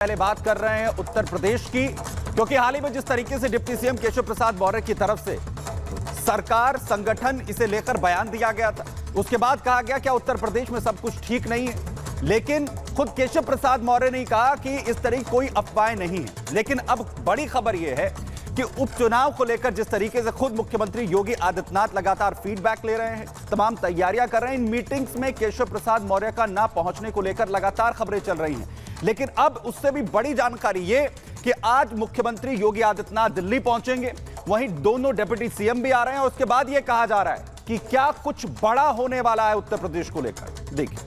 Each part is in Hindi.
पहले बात कर रहे हैं उत्तर प्रदेश की, क्योंकि हाल ही में जिस तरीके से डिप्टी सीएम केशव प्रसाद मौर्य की तरफ से सरकार संगठन इसे लेकर बयान दिया गया था, उसके बाद कहा गया क्या उत्तर प्रदेश में सब कुछ ठीक नहीं है। लेकिन खुद केशव प्रसाद मौर्य ने कहा कि इस तरह कोई अफवाहें नहीं है। लेकिन अब बड़ी खबर यह है कि उपचुनाव को लेकर जिस तरीके से खुद मुख्यमंत्री योगी आदित्यनाथ लगातार फीडबैक ले रहे हैं, तमाम तैयारियां कर रहे हैं, इन मीटिंग्स में केशव प्रसाद मौर्य का ना पहुंचने को लेकर लगातार खबरें चल रही हैं। लेकिन अब उससे भी बड़ी जानकारी ये कि आज मुख्यमंत्री योगी आदित्यनाथ दिल्ली पहुंचेंगे, वहीं दोनों डिप्टी सीएम भी आ रहे हैं। उसके बाद यह कहा जा रहा है कि क्या कुछ बड़ा होने वाला है उत्तर प्रदेश को लेकर। देखिए,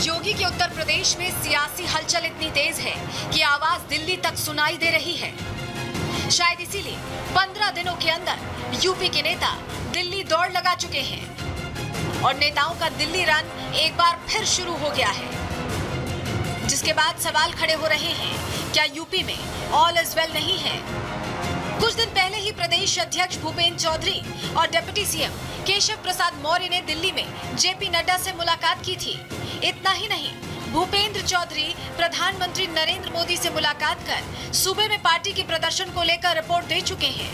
योगी के उत्तर प्रदेश में सियासी हलचल इतनी तेज है कि आवाज दिल्ली तक सुनाई दे रही है। शायद इसीलिए 15 दिनों के अंदर यूपी के नेता दिल्ली दौड़ लगा चुके हैं और नेताओं का दिल्ली रन एक बार फिर शुरू हो गया है, जिसके बाद सवाल खड़े हो रहे हैं, क्या यूपी में ऑल इज वेल नहीं है। कुछ दिन पहले ही प्रदेश अध्यक्ष भूपेंद्र चौधरी और डिप्टी सीएम केशव प्रसाद मौर्य ने दिल्ली में जेपी नड्डा से मुलाकात की थी। इतना ही नहीं, भूपेंद्र चौधरी प्रधानमंत्री नरेंद्र मोदी से मुलाकात कर सूबे में पार्टी के प्रदर्शन को लेकर रिपोर्ट दे चुके हैं।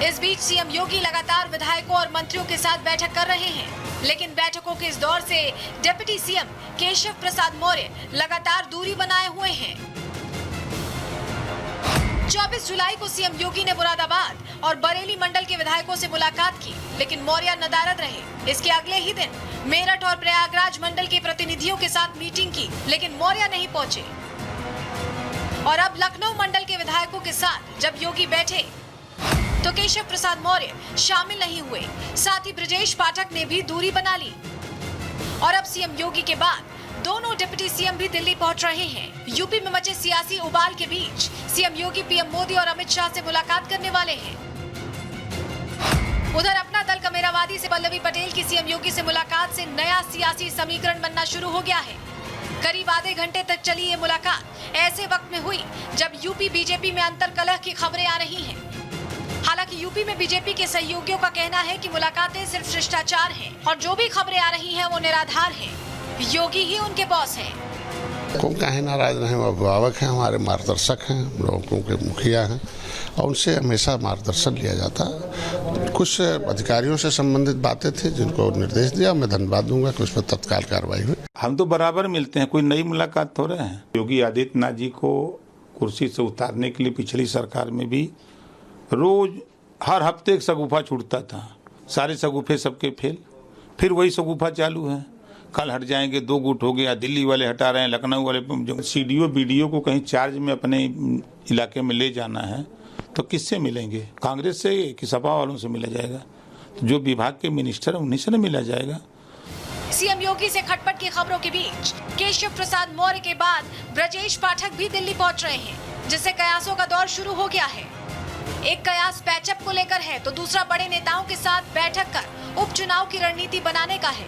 इस बीच सीएम योगी लगातार विधायकों और मंत्रियों के साथ बैठक कर रहे हैं, लेकिन बैठकों के इस दौर से डिप्टी सीएम केशव प्रसाद मौर्य लगातार दूरी बनाए हुए हैं। 24 जुलाई को सीएम योगी ने मुरादाबाद और बरेली मंडल के विधायकों से मुलाकात की, लेकिन मौर्य नदारद रहे। इसके अगले ही दिन मेरठ और प्रयागराज मंडल के प्रतिनिधियों के साथ मीटिंग की, लेकिन मौर्य नहीं पहुंचे। और अब लखनऊ मंडल के विधायकों के साथ जब योगी बैठे तो केशव प्रसाद मौर्य शामिल नहीं हुए। साथ ही ब्रजेश पाठक ने भी दूरी बना ली। और अब सीएम योगी के बाद दोनों डिप्टी सीएम भी दिल्ली पहुंच रहे हैं। यूपी में मचे सियासी उबाल के बीच सीएम योगी पीएम मोदी और अमित शाह से मुलाकात करने वाले हैं। उधर अपना दल कमेरावादी से पल्लवी पटेल की सीएम योगी से मुलाकात से नया सियासी समीकरण बनना शुरू हो गया है। करीब आधे घंटे तक चली ये मुलाकात ऐसे वक्त में हुई जब यूपी बीजेपी में अंतर्कलह की खबरें आ रही हैं। हालांकि यूपी में बीजेपी के सहयोगियों का कहना है कि मुलाकातें सिर्फ शिष्टाचार हैं और जो भी खबरें आ रही हैं वो निराधार हैं। योगी ही उनके बॉस हैं। कौन काहे नाराज रहे, वो अभिभावक हैं, हमारे मार्गदर्शक हैं, लोगों के मुखिया हैं और उनसे हमेशा मार्गदर्शन लिया जाता है। कुछ अधिकारियों से संबंधित बातें थी जिनको निर्देश दिया, मैं धन्यवाद दूंगा कि उस पर तत्काल कार्रवाई हुई। हम तो बराबर मिलते हैं, कोई नई मुलाकात हो रहे हैं। योगी आदित्यनाथ जी को कुर्सी से उतारने के लिए पिछली सरकार में भी रोज हर हफ्ते एक शगुफा छूटता था, सारे शगुफे सबके फेल, फिर वही शगुफा चालू है। कल हट जाएंगे, 2 गुट हो गया, दिल्ली वाले हटा रहे हैं, लखनऊ वाले। जो सीडीओ बीडीओ को कहीं चार्ज में अपने इलाके में ले जाना है तो किससे मिलेंगे? कांग्रेस से कि सपा वालों से मिला जाएगा? तो जो विभाग के मिनिस्टर है उन्हीं से न मिला जाएगा। सीएम योगी से खटपट की खबरों के बीच केशव प्रसाद मौर्य के बाद ब्रजेश पाठक भी दिल्ली पहुंच रहे हैं, जिससे कयासों का दौर शुरू हो गया है। एक कयास पैचअप को लेकर है तो दूसरा बड़े नेताओं के साथ बैठक कर उपचुनाव की रणनीति बनाने का है।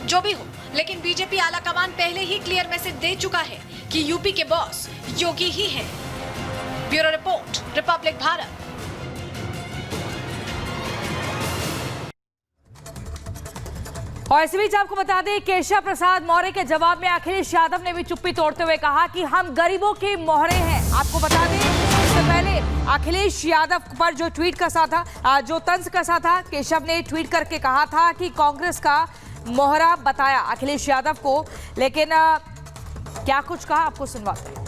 जो भी हो, लेकिन बीजेपी आलाकमान पहले ही क्लियर मैसेज दे चुका है कि यूपी के बॉस योगी ही हैं। Bureau report, Republic Bharat. और इसी बीच आपको बता दें, केशव प्रसाद मौर्य के जवाब में अखिलेश यादव ने भी चुप्पी तोड़ते हुए कहा कि हम गरीबों के मोहरे हैं। आपको बता दें, इससे पहले अखिलेश यादव पर जो ट्वीट कसा था, जो तंज कसा था, केशव ने ट्वीट करके कहा था कि कांग्रेस का मोहरा बताया अखिलेश यादव को। लेकिन क्या कुछ कहा आपको सुनवाते हैं।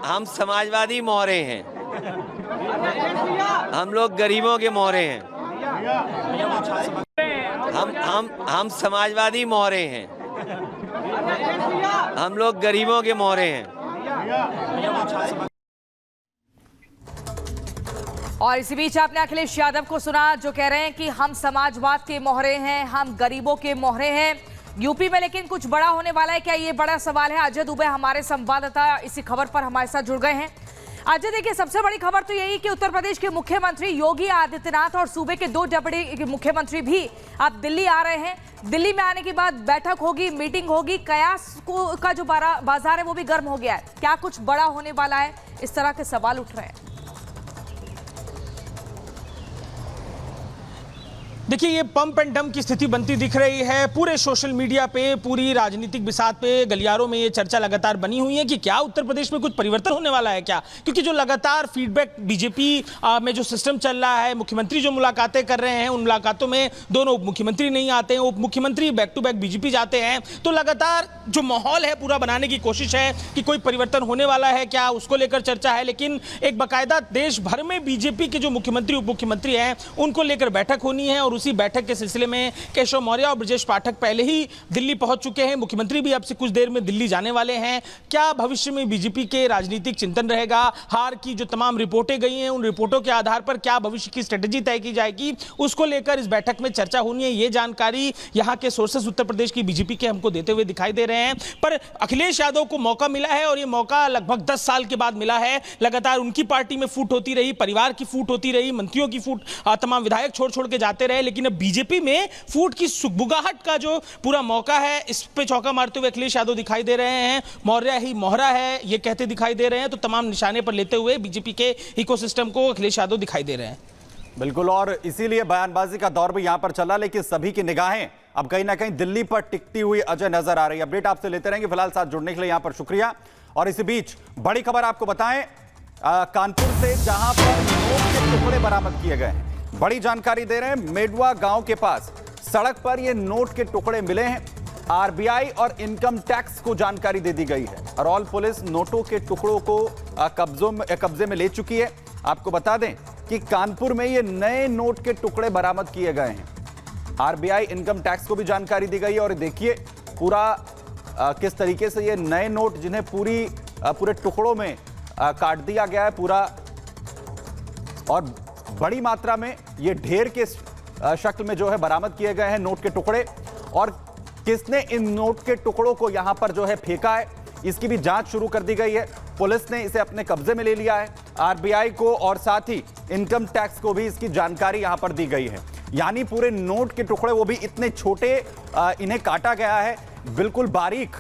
हम समाजवादी मोहरे हैं, हम लोग गरीबों के मोहरे हैं। हम समाजवादी मोहरे हैं, हम लोग गरीबों के मोहरे हैं। और इसी बीच आपने अखिलेश यादव को सुना जो कह रहे हैं कि हम समाजवाद के मोहरे हैं, हम गरीबों के मोहरे हैं यूपी में। लेकिन कुछ बड़ा होने वाला है क्या, ये बड़ा सवाल है। अजय दुबे हमारे संवाददाता इसी खबर पर हमारे साथ जुड़ गए हैं। अजय, देखिए, सबसे बड़ी खबर तो यही कि उत्तर प्रदेश के मुख्यमंत्री योगी आदित्यनाथ और सूबे के 2 डिप्टी मुख्यमंत्री भी अब दिल्ली आ रहे हैं। दिल्ली में आने के बाद बैठक होगी, मीटिंग होगी, कयास का जो बाजार है वो भी गर्म हो गया है। क्या कुछ बड़ा होने वाला है, इस तरह के सवाल उठ रहे हैं। देखिए, ये पंप एंड डंप की स्थिति बनती दिख रही है। पूरे सोशल मीडिया पे, पूरी राजनीतिक बिसात पे, गलियारों में ये चर्चा लगातार बनी हुई है कि क्या उत्तर प्रदेश में कुछ परिवर्तन होने वाला है क्या, क्योंकि जो लगातार फीडबैक बीजेपी में जो सिस्टम चल रहा है, मुख्यमंत्री जो मुलाकातें कर रहे हैं, उन मुलाकातों में दोनों उप मुख्यमंत्री नहीं आते हैं, उप मुख्यमंत्री बैक टू बैक बीजेपी जाते हैं, तो लगातार जो माहौल है पूरा बनाने की कोशिश है कि कोई परिवर्तन होने वाला है क्या, उसको लेकर चर्चा है। लेकिन एक बाकायदा देश भर में बीजेपी के जो मुख्यमंत्री उप मुख्यमंत्री हैं उनको लेकर बैठक होनी है, और उसी बैठक के सिलसिले में केशव मौर्य और ब्रजेश पाठक पहले ही दिल्ली पहुंच चुके हैं। मुख्यमंत्री भी अब से कुछ देर में दिल्ली जाने वाले हैं। क्या भविष्य में बीजेपी के राजनीतिक चिंतन रहेगा, हार की जो तमाम रिपोर्टें गई हैं उन रिपोर्टों के आधार पर क्या भविष्य की स्ट्रेटेजी तय की जाएगी, उसको लेकर इस बैठक में चर्चा होनी है। ये जानकारी यहां के सोर्सेस उत्तर प्रदेश की बीजेपी के हमको देते हुए दिखाई दे रहे हैं। पर अखिलेश यादव को मौका मिला है, और ये मौका लगभग 10 साल के बाद मिला है। लगातार उनकी पार्टी में फूट होती रही, परिवार की फूट होती रही, मंत्रियों की फूट, तमाम विधायक छोड़ छोड़ के जाते रहे, लेकिन अब बीजेपी में फूट की सुगबुगाहट का जो पूरा मौका है, इस पे चौका मारते हुए अखिलेश यादव दिखाई दे रहे हैं। मौर्य ही मोहरा है ये कहते दिखाई दे रहे हैं। तो तमाम निशाने पर लेते हुए बीजेपी के इकोसिस्टम को अखिलेश यादव दिखाई दे रहे हैं। बिल्कुल, और इसीलिए बयानबाजी का दौर भी यहां पर चला, लेकिन सभी की निगाहें अब कहीं ना कहीं दिल्ली पर टिकती हुई अजय नजर आ रही है। अपडेट आपसे लेते रहेंगे, फिलहाल साथ जुड़ने के लिए यहां पर शुक्रिया। और इसी बीच बड़ी खबर आपको बताएं कानपुर से, जहां पर नोट के टुकड़े बरामद किए गए हैं। बड़ी जानकारी दे रहे हैं, मेडवा गांव के पास सड़क पर ये नोट के टुकड़े मिले हैं। आरबीआई और इनकम टैक्स को जानकारी दे दी गई है। अरौल पुलिस नोटों के टुकड़ों को कब्जे में ले चुकी है। आपको बता दें कि कानपुर में ये नए नोट के टुकड़े बरामद किए गए हैं। आरबीआई इनकम टैक्स को भी जानकारी दी गई है। और देखिए पूरा किस तरीके से ये नए नोट, जिन्हें पूरे टुकड़ों में काट दिया गया है पूरा, और बड़ी मात्रा में ये ढेर के शक्ल में जो है बरामद किए गए हैं नोट के टुकड़े। और किसने इन नोट के टुकड़ों को यहां पर जो है फेंका है, इसकी भी जांच शुरू कर दी गई है। पुलिस ने इसे अपने कब्जे में ले लिया है। आरबीआई को और साथ ही इनकम टैक्स को भी इसकी जानकारी यहां पर दी गई है। यानी पूरे नोट के टुकड़े, वो भी इतने छोटे, इन्हें काटा गया है बिल्कुल बारीक,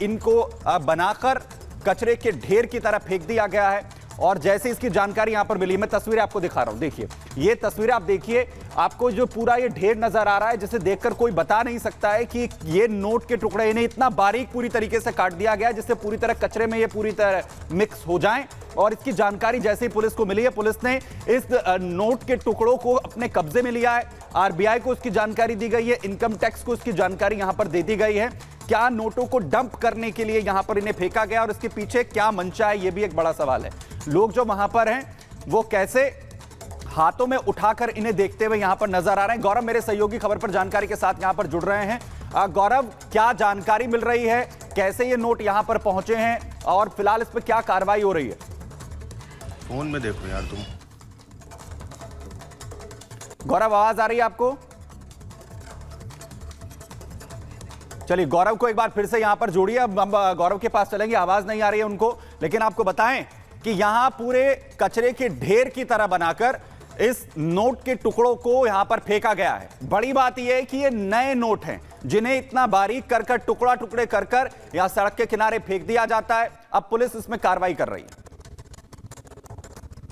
इनको बनाकर कचरे के ढेर की तरह फेंक दिया गया है। और जैसे इसकी जानकारी यहां पर मिली, मैं तस्वीरें आपको दिखा रहा हूं। देखिए ये तस्वीरें आप देखिए, आपको जो पूरा ये ढेर नजर आ रहा है, जिसे देखकर कोई बता नहीं सकता है कि ये नोट के टुकड़े, इन्हें इतना बारीक पूरी तरीके से काट दिया गया जिससे पूरी तरह कचरे में ये पूरी तरह मिक्स हो जाएं। और इसकी जानकारी जैसे ही पुलिस को मिली है, पुलिस ने इस नोट के टुकड़ों को अपने कब्जे में लिया है। आरबीआई को इसकी जानकारी दी गई है, इनकम टैक्स को इसकी जानकारी यहां पर दे दी गई है। क्या नोटों को डंप करने के लिए यहां पर इन्हें फेंका गया और इसके पीछे क्या मंशा है, यह भी एक बड़ा सवाल है। लोग जो वहां पर हैं वो कैसे हाथों में उठाकर इन्हें देखते हुए यहां पर नजर आ रहे हैं। गौरव मेरे सहयोगी खबर पर जानकारी के साथ यहां पर जुड़ रहे हैं। गौरव, क्या जानकारी मिल रही है, कैसे ये नोट यहां पर पहुंचे हैं और फिलहाल इस पर क्या कार्रवाई हो रही है? फोन में देखो यार तुम। गौरव, आवाज आ रही है आपको? चलिए गौरव को एक बार फिर से यहां पर जोड़िए। अब हम गौरव के पास चलेंगे, आवाज नहीं आ रही है उनको। लेकिन आपको बताएं कि यहां पूरे कचरे के ढेर की तरह बनाकर इस नोट के टुकड़ों को यहां पर फेंका गया है। बड़ी बात यह है कि ये नए नोट हैं जिन्हें इतना बारीक कर टुकड़े कर यहां सड़क के किनारे फेंक दिया जाता है। अब पुलिस इसमें कार्रवाई कर रही है।